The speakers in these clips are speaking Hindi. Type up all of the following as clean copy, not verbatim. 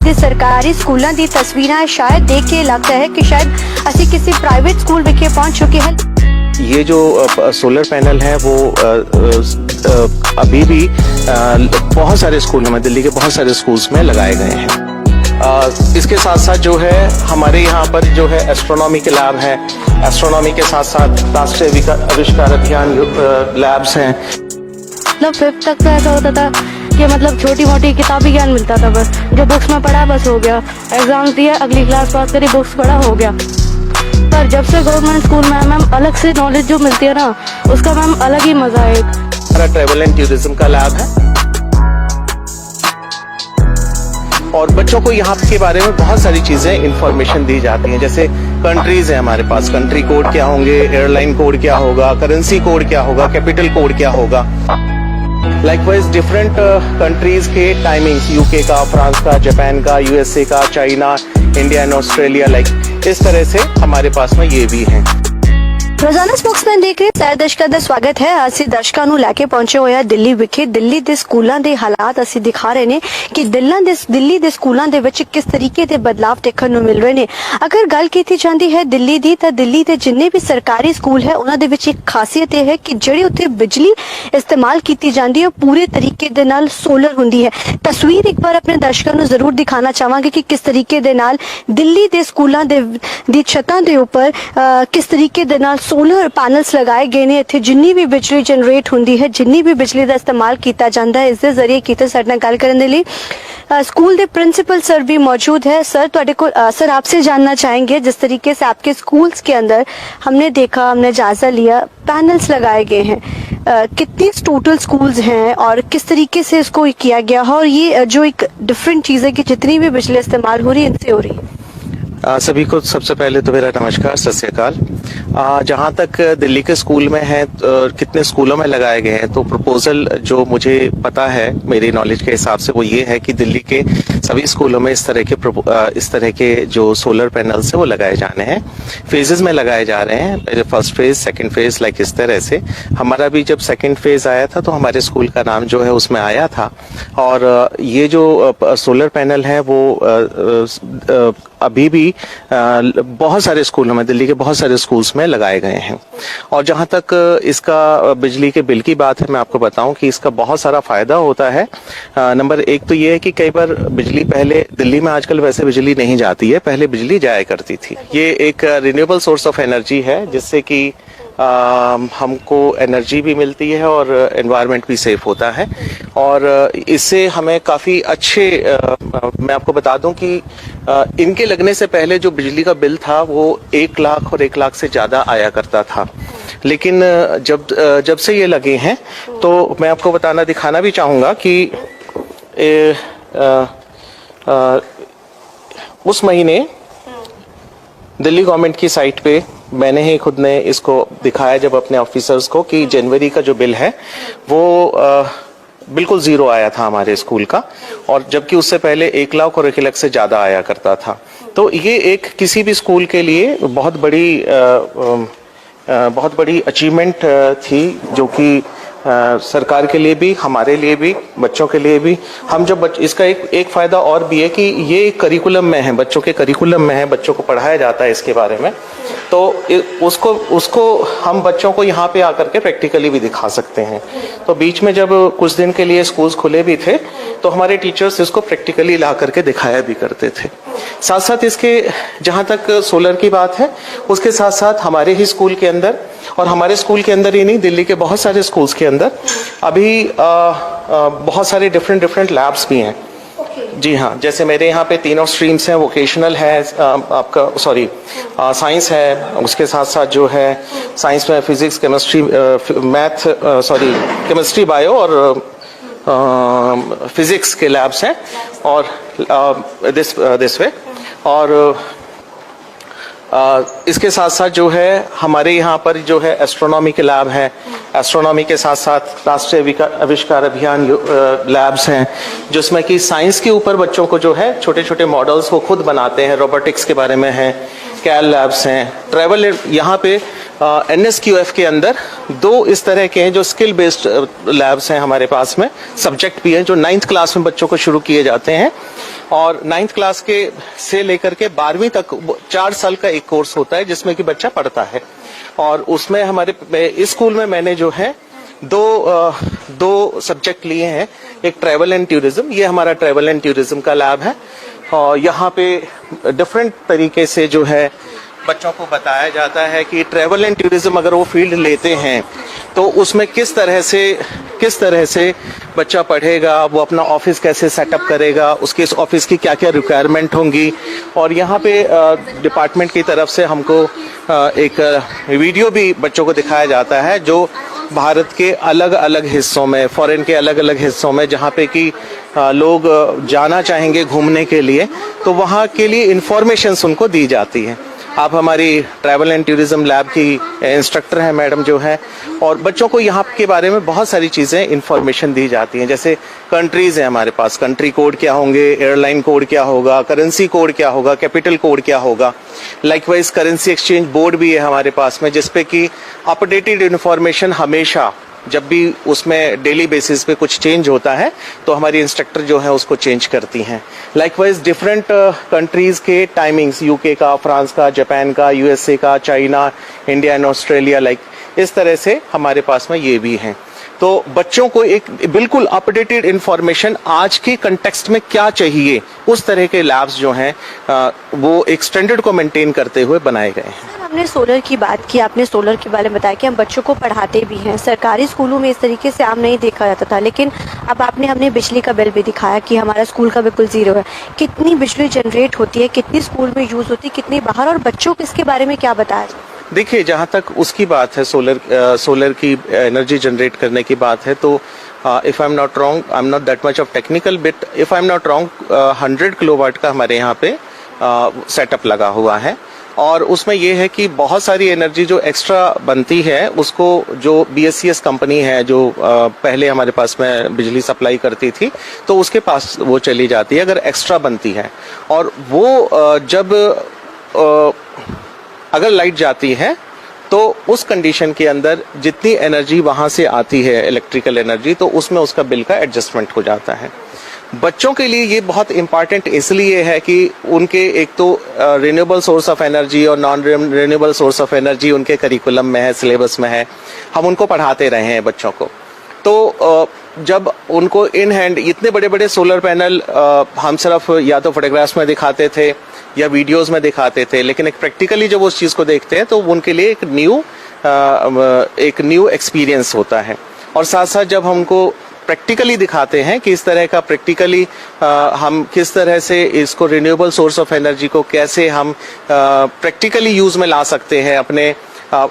ਤੇ ਸਰਕਾਰੀ ਸਕੂਲਾਂ ਦੀ ਤਸਵੀਰਾਂ ਸ਼ਾयद देख के लगता है कि शायद ਅਸੀਂ किसी प्राइवेट स्कूल विखे पहुंच चुके हैं। ये जो सोलर पैनल है वो अभी भी बहुत सारे स्कूलों में, दिल्ली के बहुत सारे स्कूल्स में लगाए गए हैं। इसके साथ साथ जो है हमारे यहाँ पर जो है एस्ट्रोनॉमी के लैब हैं, एस्ट्रोनॉमी के साथ साथ राष्ट्रीय आविष्कार अभियान लैब्स हैं। मतलब 5th तक तो ऐसा होता था कि मतलब छोटी मोटी किताबी ज्ञान मिलता था, बस जो बुक्स में पढ़ा बस हो गया, एग्जाम दिया, अगली क्लास पास करी, बुक्स पढ़ा हो गया। पर जब से गवर्नमेंट स्कूल में मैम अलग से नॉलेज जो मिलती है ना, उसका मैम अलग ही मजा है। हमारा ट्रैवल एंड टूरिज्म का लैब है और बच्चों को यहाँ के बारे में बहुत सारी चीजें इंफॉर्मेशन दी जाती हैं। जैसे कंट्रीज है हमारे पास, कंट्री कोड क्या होंगे, एयरलाइन कोड क्या होगा, करेंसी कोड क्या होगा, कैपिटल कोड क्या होगा। लाइकवाइज डिफरेंट कंट्रीज के टाइमिंग्स, यूके का, फ्रांस का, जापान का, यूएसए का, China, India and Australia, like इस तरह से हमारे पास में ये भी हैं। रोजाना स्पोक्समैन देख रहे ਸਾਰੇ ਦਰਸ਼ਕਾਂ ਦਾ ਸਵਾਗਤ ਹੈ। ਅਸੀਂ ਦਰਸ਼ਕਾਂ ਨੂੰ ਲੈ ਕੇ ਪਹੁੰਚੇ ਹੋਏ ਆ ਦਿੱਲੀ ਵਿਖੇ। ਦਿੱਲੀ ਦੇ ਸਕੂਲਾਂ ਦੇ ਹਾਲਾਤ ਅਸੀਂ ਦਿਖਾ ਰਹੇ ਨੇ ਕਿ ਦਿੱਲੀ ਦੇ ਸਕੂਲਾਂ ਦੇ ਵਿੱਚ ਕਿਸ ਤਰੀਕੇ ਦੇ ਬਦਲਾਵ ਦੇਖਣ ਨੂੰ ਮਿਲ ਰਹੇ ਨੇ। ਅਗਰ ਗੱਲ ਕੀਤੀ ਜਾਂਦੀ ਹੈ ਦਿੱਲੀ ਦੀ, ਤਾਂ ਦਿੱਲੀ ਦੇ ਜਿੰਨੇ ਵੀ ਸਰਕਾਰੀ ਸਕੂਲ ਹੈ ਉਹਨਾਂ ਦੇ ਵਿੱਚ ਇੱਕ ਖਾਸੀਅਤ ਇਹ ਹੈ ਕਿ ਜਿਹੜੀ ਉੱਥੇ ਬਿਜਲੀ ਇਸਤੇਮਾਲ ਕੀਤੀ ਜਾਂਦੀ ਹੈ ਪੂਰੇ ਤਰੀਕੇ ਦੇ ਨਾਲ ਸੋਲਰ ਹੁੰਦੀ ਹੈ। ਤਸਵੀਰ ਇੱਕ ਵਾਰ ਆਪਣੇ ਦਰਸ਼ਕਾਂ ਨੂੰ ਜ਼ਰੂਰ ਦਿਖਾਣਾ ਚਾਹਾਂਗੇ ਕਿ ਕਿਸ ਤਰੀਕੇ ਦੇ ਨਾਲ ਦਿੱਲੀ ਦੇ ਸਕੂਲਾਂ ਦੀ ਛੱਤਾਂ ਦੇ ਉੱਪਰ ਕਿਸ ਤਰੀਕੇ ਦੇ ਨਾਲ सोलर पैनल्स लगाए गए ने। इत्थे जिन्नी भी बिजली जनरेट होंदी है, जिन्नी भी बिजली का इस्तेमाल किया जाता है, इस दे जरिए कीते साडे नाल गल करन दे लई स्कूल के प्रिंसिपल सर भी मौजूद है। सर तुहाडे को सर आपसे जानना चाहेंगे, जिस तरीके से आपके स्कूल्स के अंदर हमने देखा, हमने जायजा लिया, पैनल्स लगाए गए हैं, कितनी टोटल स्कूल्स हैं और किस तरीके से इसको किया गया है, और ये जो एक डिफरेंट चीज़ है कि जितनी भी बिजली इस्तेमाल हो रही है इनसे हो रही है। सभी को सबसे पहले तो मेरा नमस्कार, सत श्री अकाल। जहाँ तक दिल्ली के स्कूल में है, कितने स्कूलों में लगाए गए हैं, तो प्रपोजल जो मुझे पता है मेरी नॉलेज के हिसाब से वो ये है कि दिल्ली के सभी स्कूलों में इस तरह के जो सोलर पैनल्स है वो लगाए जाने हैं। फेजेस में लगाए जा रहे हैं, first phase, second phase, like इस तरह से। हमारा भी जब सेकंड फेज आया था तो हमारे स्कूल का नाम जो है उसमें आया था। और ये जो सोलर पैनल है वो अभी भी बहुत सारे स्कूलों में, दिल्ली के बहुत सारे स्कूल्स में लगाए गए हैं। और जहां तक इसका बिजली के बिल की बात है, मैं आपको बताऊं कि इसका बहुत सारा फायदा होता है। नंबर एक तो ये है कि कई बार बिजली, पहले दिल्ली में आजकल वैसे बिजली नहीं जाती है, पहले बिजली जाया करती थी। ये एक रिन्यूएबल सोर्स ऑफ एनर्जी है जिससे कि हमको एनर्जी भी मिलती है और एनवायरनमेंट भी सेफ होता है। और इससे हमें काफ़ी अच्छे, मैं आपको बता दूं कि इनके लगने से पहले जो बिजली का बिल था वो 1 लाख और 1 लाख से ज़्यादा आया करता था। लेकिन जब से ये लगे हैं तो मैं आपको दिखाना भी चाहूँगा कि उस महीने दिल्ली गवर्नमेंट की साइट पे मैंने ही खुद ने इसको दिखाया जब अपने ऑफिसर्स को कि जनवरी का जो बिल है वो बिल्कुल जीरो आया था हमारे स्कूल का, और जबकि उससे पहले 1 लाख और 1 लाख से ज्यादा आया करता था। तो ये एक किसी भी स्कूल के लिए बहुत बड़ी अचीवमेंट थी, जो कि सरकार के लिए भी, हमारे लिए भी, बच्चों के लिए भी। हम जब इसका एक फायदा और भी है कि ये करिकुलम में है, बच्चों के करिकुलम में है, बच्चों को पढ़ाया जाता है इसके बारे में। तो उसको हम बच्चों को यहाँ पे आकर के प्रैक्टिकली भी दिखा सकते हैं। तो बीच में जब कुछ दिन के लिए स्कूल्स खुले भी थे तो हमारे टीचर्स इसको प्रैक्टिकली ला करके दिखाया भी करते थे। साथ साथ इसके, जहाँ तक सोलर की बात है, उसके साथ साथ हमारे ही स्कूल के अंदर, और हमारे स्कूल के अंदर ही नहीं, दिल्ली के बहुत सारे स्कूल्स के अंदर अभी बहुत सारे डिफरेंट लैब्स भी हैं। जी हाँ, जैसे मेरे यहाँ पे तीनों स्ट्रीम्स हैं, वोकेशनल है, आपका साइंस है, उसके साथ साथ जो है साइंस में फिजिक्स, केमिस्ट्री, केमिस्ट्री, बायो और फिजिक्स के लैब्स हैं, और दिस वे। और इसके साथ साथ जो है हमारे यहाँ पर जो है एस्ट्रोनॉमी के लैब हैं, एस्ट्रोनॉमी के साथ साथ राष्ट्रीय आविष्कार अभियान लैब्स हैं, जिसमें कि साइंस के ऊपर बच्चों को जो है छोटे छोटे मॉडल्स वो खुद बनाते हैं, रोबोटिक्स के बारे में है, कैल लैब्स हैं, ट्रैवल। यहाँ पे NSQF के अंदर 2 इस तरह के हैं जो स्किल बेस्ड लैब्स हैं हमारे पास में, सब्जेक्ट भी हैं जो 9th क्लास में बच्चों को शुरू किए जाते हैं। और 9th क्लास के से लेकर के 12वीं तक 4 साल का एक कोर्स होता है जिसमें कि बच्चा पढ़ता है। और उसमें हमारे इस स्कूल में मैंने जो है दो सब्जेक्ट लिए हैं। एक ट्रैवल एंड टूरिज्म, ये हमारा ट्रैवल एंड टूरिज्म का लैब है और यहाँ पे डिफरेंट तरीके से जो है बच्चों को बताया जाता है कि ट्रैवल एंड टूरिज्म अगर वो फील्ड लेते हैं तो उसमें किस तरह से बच्चा पढ़ेगा, वो अपना ऑफिस कैसे सेटअप करेगा, उसके इस ऑफिस की क्या क्या रिक्वायरमेंट होंगी। और यहाँ पे डिपार्टमेंट की तरफ से हमको एक वीडियो भी बच्चों को दिखाया जाता है जो भारत के अलग अलग हिस्सों में, फॉरेन के अलग अलग हिस्सों में जहाँ पे कि लोग जाना चाहेंगे घूमने के लिए, तो वहाँ के लिए इंफॉर्मेशंस उनको दी जाती है। आप हमारी ट्रैवल एंड टूरिज्म लैब की इंस्ट्रक्टर हैं मैडम जो है, और बच्चों को यहाँ के बारे में बहुत सारी चीजें इंफॉर्मेशन दी जाती हैं। जैसे कंट्रीज है हमारे पास, कंट्री कोड क्या होंगे, एयरलाइन कोड क्या होगा, करेंसी कोड क्या होगा, कैपिटल कोड क्या होगा। लाइकवाइज करेंसी एक्सचेंज बोर्ड भी है हमारे पास में जिसपे कि अपडेटेड इंफॉर्मेशन हमेशा, जब भी उसमें डेली बेसिस पे कुछ चेंज होता है तो हमारी इंस्ट्रक्टर जो है उसको चेंज करती हैं। लाइकवाइज डिफरेंट कंट्रीज के टाइमिंग्स, यूके का, फ्रांस का, जापान का, यूएसए का, China, India and Australia, like इस तरह से हमारे पास में ये भी हैं। तो बच्चों को एक बिल्कुल अपडेटेड इंफॉर्मेशन आज के कंटेक्स्ट में क्या चाहिए, उस तरह के लैब्स जो हैं वो एक स्टैंडर्ड को मेंटेन करते हुए बनाए गए हैं। हमने सोलर की बात की, आपने सोलर के बारे में बताया कि हम बच्चों को पढ़ाते भी हैं। सरकारी स्कूलों में इस तरीके से आम नहीं देखा जाता था, लेकिन अब आपने हमने बिजली का बिल भी दिखाया कि हमारा स्कूल का बिल्कुल जीरो है। कितनी बिजली जनरेट होती है, कितनी स्कूल में यूज होती है, कितनी बाहर, और बच्चों को इसके बारे में क्या बताया जाए? देखिए, जहां तक उसकी बात है, सोलर की एनर्जी जनरेट करने की बात है, तो if I am not wrong, I am not that much of technical, but if I am not wrong 100 kilowatt का हमारे यहाँ पे सेटअप लगा हुआ है। और उसमें यह है कि बहुत सारी एनर्जी जो एक्स्ट्रा बनती है उसको जो BSCS कंपनी है जो पहले हमारे पास में बिजली सप्लाई करती थी, तो उसके पास वो चली जाती है अगर एक्स्ट्रा बनती है। और वो जब अगर लाइट जाती है तो उस कंडीशन के अंदर जितनी एनर्जी वहां से आती है, इलेक्ट्रिकल एनर्जी, तो उसमें उसका बिल का एडजस्टमेंट हो जाता है। बच्चों के लिए ये बहुत इंपॉर्टेंट इसलिए है कि उनके एक तो रिन्यूएबल सोर्स ऑफ एनर्जी और non renewable source of energy उनके करिकुलम में है, सिलेबस में है, हम उनको पढ़ाते रहे हैं बच्चों को। तो जब उनको इन हैंड इतने बड़े बड़े सोलर पैनल हम सिर्फ या तो फोटोग्राफ्स में दिखाते थे या वीडियोस में दिखाते थे, लेकिन एक प्रैक्टिकली जब उस चीज को देखते हैं तो उनके लिए एक न्यू एक्सपीरियंस होता है। और साथ साथ जब हमको प्रैक्टिकली दिखाते हैं कि इस तरह का प्रैक्टिकली हम किस तरह से इसको रिन्यूएबल सोर्स ऑफ एनर्जी को कैसे हम प्रैक्टिकली यूज में ला सकते हैं,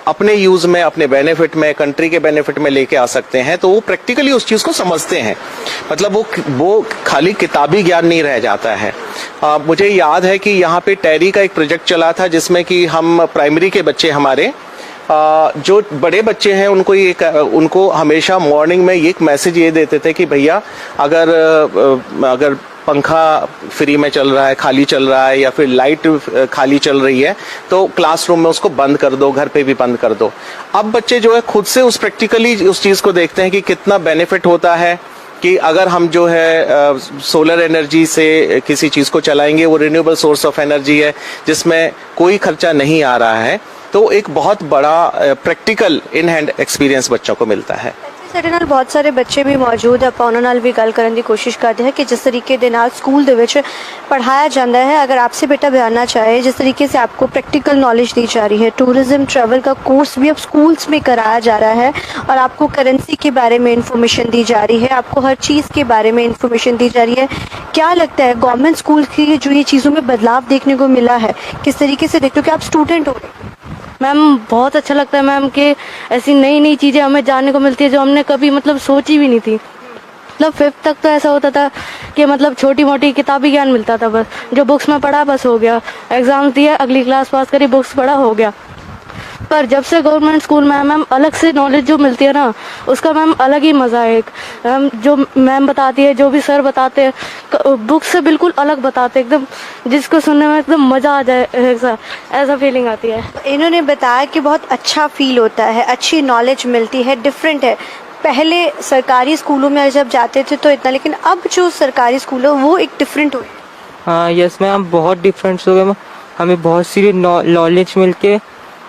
अपने यूज में, अपने बेनिफिट में, कंट्री के बेनिफिट में लेके आ सकते हैं, तो वो प्रैक्टिकली उस चीज को समझते हैं। मतलब वो खाली किताबी ज्ञान नहीं रह जाता है। मुझे याद है कि यहाँ पे टैरी का एक प्रोजेक्ट चला था जिसमें कि हम प्राइमरी के बच्चे हमारे जो बड़े बच्चे हैं उनको हमेशा मॉर्निंग में एक मैसेज ये देते थे कि भैया अगर पंखा फ्री में चल रहा है, खाली चल रहा है, या फिर लाइट खाली चल रही है, तो क्लासरूम में उसको बंद कर दो, घर पे भी बंद कर दो। अब बच्चे जो है खुद से उस प्रैक्टिकली उस चीज को देखते हैं कि कितना बेनिफिट होता है कि अगर हम जो है सोलर एनर्जी से किसी चीज को चलाएंगे, वो रिन्यूएबल सोर्स ऑफ एनर्जी है जिसमें कोई खर्चा नहीं आ रहा है, तो एक बहुत बड़ा प्रैक्टिकल इन हैंड एक्सपीरियंस बच्चों को मिलता है। ਸਾਡੇ ਨਾਲ ਬਹੁਤ ਸਾਰੇ ਬੱਚੇ ਵੀ ਮੌਜੂਦ ਆ, ਆਪਾਂ ਉਹਨਾਂ ਨਾਲ ਵੀ ਗੱਲ ਕਰਨ ਦੀ ਕੋਸ਼ਿਸ਼ ਕਰਦੇ ਹਾਂ ਕਿ जिस तरीके ਦੇ ਨਾਲ स्कूल ਦੇ ਵਿੱਚ पढ़ाया जाता है। अगर आपसे बेटा जानना चाहे, जिस तरीके से आपको प्रैक्टिकल नॉलेज दी जा रही है, टूरिज्म ट्रैवल का कोर्स भी अब स्कूल्स में कराया जा रहा है और आपको करेंसी के बारे में इंफॉर्मेशन दी जा रही है, आपको हर चीज़ के बारे में इंफॉर्मेशन दी जा रही है, क्या लगता है गवर्नमेंट स्कूल की जो ये चीज़ों में बदलाव देखने को मिला है, किस तरीके से देखते हो कि आप स्टूडेंट हो? मैम बहुत अच्छा लगता है मैम कि ऐसी नई नई चीज़ें हमें जानने को मिलती है जो हमने कभी मतलब सोची भी नहीं थी। मतलब 5th तक तो ऐसा होता था कि मतलब छोटी मोटी किताबी ज्ञान मिलता था, बस जो बुक्स में पढ़ा बस हो गया, एग्जाम दिया, अगली क्लास पास करी, बुक्स पढ़ा, हो गया। पर जब से गवर्नमेंट स्कूल में मैम अलग से नॉलेज जो मिलती है ना, उसका मैम अलग ही मज़ा है। मैम जो मैम बताती है, जो भी सर बताते हैं, बुक से बिल्कुल अलग बताते हैं, एकदम जिसको सुनने में एकदम मज़ा आ जाए, ऐसा फीलिंग आती है। इन्होंने बताया कि बहुत अच्छा फील होता है, अच्छी नॉलेज मिलती है, डिफरेंट है। पहले सरकारी स्कूलों में जब जाते थे तो इतना, लेकिन अब जो सरकारी स्कूल है वो एक डिफरेंट हो। हाँ यस मैम, बहुत डिफरेंस हो गया मैम, हमें बहुत सी नॉलेज मिलके।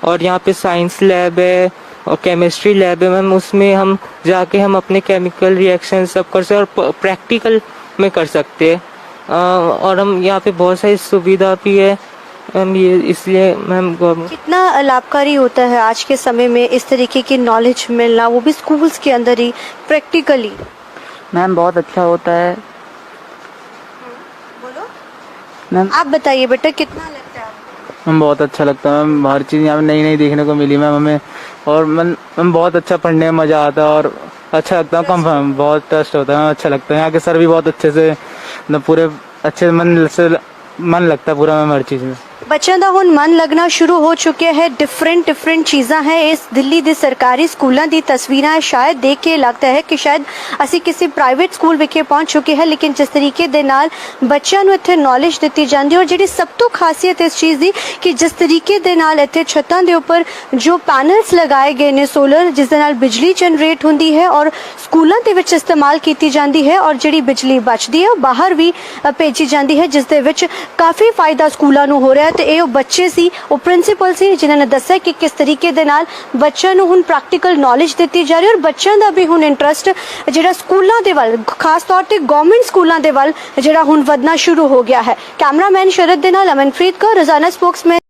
और यहाँ पे साइंस लैब है और केमिस्ट्री लैब है मैम, उसमें हम जाके हम अपने केमिकल रिएक्शन सब कर सकते और प्रैक्टिकल में कर सकते हैं। और हम यहाँ पे बहुत सारी सुविधा भी है मैम, ये इसलिए मैम गवर्नमेंट। कितना लाभकारी होता है आज के समय में इस तरीके की नॉलेज मिलना, वो भी स्कूल्स के अंदर ही प्रैक्टिकली। मैम बहुत अच्छा होता है बोलो मैम। आप बताइए बेटा, कितना लगता है आपको? मैम बहुत अच्छा लगता है मैम, हर चीज़ यहाँ पे नई नई देखने को मिली मैम हमें। और मैम बहुत अच्छा पढ़ने में मज़ा आता है और अच्छा लगता है, कम बहुत ट्रस्ट होता है मैम, अच्छा लगता है। यहाँ के सर भी बहुत अच्छे से मतलब पूरे अच्छे मन से मन लगता है पूरा मैम हर चीज़ में। ਬੱਚਿਆਂ ਦਾ ਹੁਣ ਮਨ ਲੱਗਣਾ ਸ਼ੁਰੂ ਹੋ ਚੁੱਕਿਆ ਹੈ। ਡਿਫਰੈਂਟ ਚੀਜ਼ਾਂ ਹੈ ਇਸ ਦਿੱਲੀ ਦੇ ਸਰਕਾਰੀ ਸਕੂਲਾਂ ਦੀ ਤਸਵੀਰਾਂ ਹੈ। ਸ਼ਾਇਦ ਦੇਖ ਕੇ ਲੱਗਦਾ ਹੈ ਕਿ ਸ਼ਾਇਦ ਅਸੀਂ ਕਿਸੇ ਪ੍ਰਾਈਵੇਟ ਸਕੂਲ ਵਿਖੇ ਪਹੁੰਚ ਚੁੱਕੇ ਹਾਂ, ਲੇਕਿਨ ਜਿਸ ਤਰੀਕੇ ਦੇ ਨਾਲ ਬੱਚਿਆਂ ਨੂੰ ਇੱਥੇ ਨੌਲੇਜ ਦਿੱਤੀ ਜਾਂਦੀ ਹੈ ਔਰ ਜਿਹੜੀ ਸਭ ਤੋਂ ਖਾਸੀਅਤ ਇਸ ਚੀਜ਼ ਦੀ ਕਿ ਜਿਸ ਤਰੀਕੇ ਦੇ ਨਾਲ ਇੱਥੇ ਛੱਤਾਂ ਦੇ ਉੱਪਰ ਜੋ ਪੈਨਲਸ ਲਗਾਏ ਗਏ ਨੇ ਸੋਲਰ, ਜਿਸ ਦੇ ਨਾਲ ਬਿਜਲੀ ਜਨਰੇਟ ਹੁੰਦੀ ਹੈ ਔਰ ਸਕੂਲਾਂ ਦੇ ਵਿੱਚ ਇਸਤੇਮਾਲ ਕੀਤੀ ਜਾਂਦੀ ਹੈ ਔਰ ਜਿਹੜੀ ਬਿਜਲੀ ਬਚਦੀ ਹੈ ਉਹ ਬਾਹਰ ਵੀ ਭੇਜੀ ਜਾਂਦੀ ਹੈ, ਜਿਸ ਦੇ ਵਿੱਚ ਕਾਫੀ ਫਾਇਦਾ ਸਕੂਲਾਂ ਨੂੰ ਹੋ ਰਿਹਾ ਹੈ। ਤੇ ਇਹ ਉਹ ਬੱਚੇ ਸੀ, ਉਹ ਪ੍ਰਿੰਸੀਪਲ ਸੀ ਜਿਨ੍ਹਾਂ ਨੇ ਦੱਸਿਆ ਕਿ ਕਿਸ ਤਰੀਕੇ ਦੇ ਨਾਲ ਬੱਚਿਆਂ ਨੂੰ ਹੁਣ ਪ੍ਰੈਕਟੀਕਲ ਨੌਲੇਜ ਦਿੱਤੀ ਜਾ ਰਹੀ ਹੈ ਔਰ ਬੱਚਿਆਂ ਦਾ ਵੀ ਹੁਣ ਇੰਟਰਸਟ ਜਿਹੜਾ ਸਕੂਲਾਂ ਦੇ ਵੱਲ, ਖਾਸ ਤੌਰ ਤੇ ਗਵਰਨਮੈਂਟ ਸਕੂਲਾਂ ਦੇ ਵੱਲ ਜਿਹੜਾ ਹੁਣ ਵਧਣਾ ਸ਼ੁਰੂ ਹੋ ਗਿਆ ਹੈ। ਕੈਮਰਾਮੈਨ ਸ਼ਰਦ ਦੇ ਨਾਲ ਅਮਨਪ੍ਰੀਤ ਕੌਰ, ਰੋਜ਼ਾਨਾ ਸਪੋਕਸਮੈਨ।